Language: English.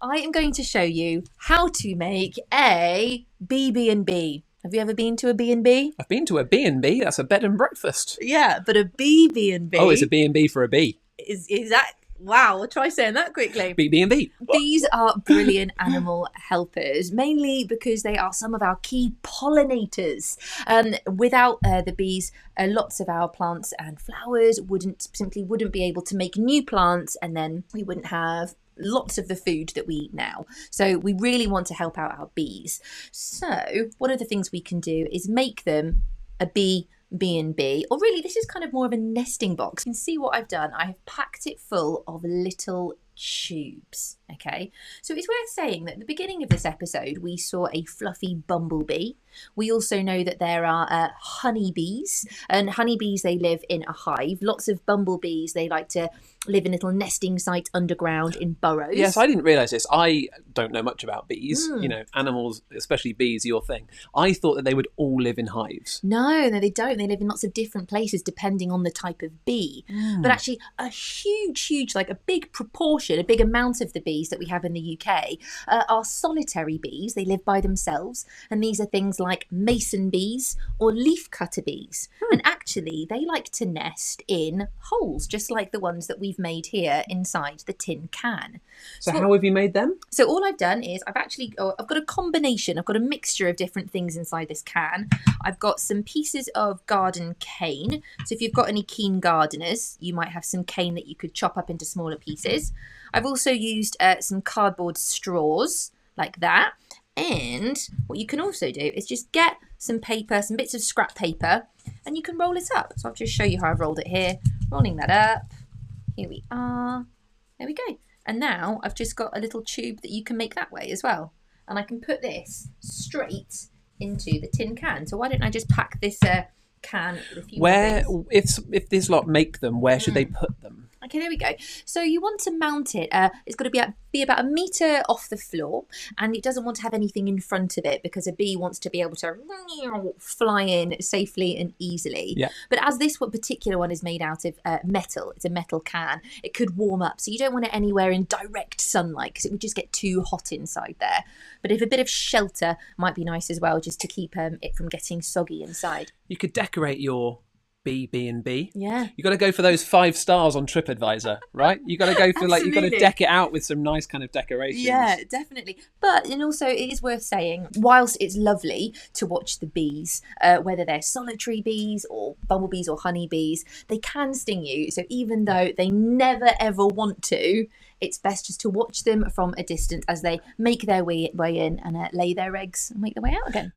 I am going to show you how to make a Bee BnB. Have you ever been to a B&B? I've been to a B&B. That's a bed and breakfast. Yeah, but a Bee BnB. Oh, it's a B&B for a bee. Is that? Wow, we'll try saying that quickly. Bee BnB. Bees are brilliant animal helpers, mainly because they are some of our key pollinators. Without the bees, lots of our plants and flowers wouldn't be able to make new plants, and then we wouldn't have lots of the food that we eat now. So we really want to help out our bees. So one of the things we can do is make them a Bee BnB, or really this is kind of more of a nesting box. You can see what I've done. I have packed it full of little tubes. Okay, so it's worth saying that at the beginning of this episode we saw a fluffy bumblebee. We also know that there are honeybees, and honeybees, they live in a hive. Lots of bumblebees, they like to live in little nesting sites underground in burrows. Yes, I didn't realise this. I don't know much about bees. You know, animals, especially bees, your thing. I thought that they would all live in hives. No, they don't. They live in lots of different places depending on the type of bee. But actually a huge, like a big proportion, a big amount of the bees that we have in the UK are solitary bees. They live by themselves, and these are things like mason bees or leafcutter bees. And actually they like to nest in holes, just like the ones that we've made here inside the tin can. So how have you made them? So all I've done is I've got a combination. I've got a mixture of different things inside this can. I've got some pieces of garden cane. So if you've got any keen gardeners, you might have some cane that you could chop up into smaller pieces. I've also used some cardboard straws like that. And what you can also do is just get some paper, some bits of scrap paper, and you can roll it up. So I'll just show you how I've rolled it here. Rolling that up. Here we are. There we go. And now I've just got a little tube that you can make that way as well. And I can put this straight into the tin can. So why don't I just pack this can with a few more bits. If this lot make them, where should they put them? Okay, there we go. So you want to mount it. It's got to be about a metre off the floor, and it doesn't want to have anything in front of it because a bee wants to be able to fly in safely and easily. Yeah. But as this particular one is made out of metal, it's a metal can, it could warm up. So you don't want it anywhere in direct sunlight because it would just get too hot inside there. But if a bit of shelter might be nice as well, just to keep it from getting soggy inside. You could decorate your Bee BnB. Yeah. You got to go for those 5 stars on TripAdvisor, right? You got to go for you got to deck it out with some nice kind of decorations. Yeah, definitely. And also it is worth saying, whilst it's lovely to watch the bees, whether they're solitary bees or bumblebees or honeybees, they can sting you. So even though they never ever want to, it's best just to watch them from a distance as they make their way in and lay their eggs and make their way out again.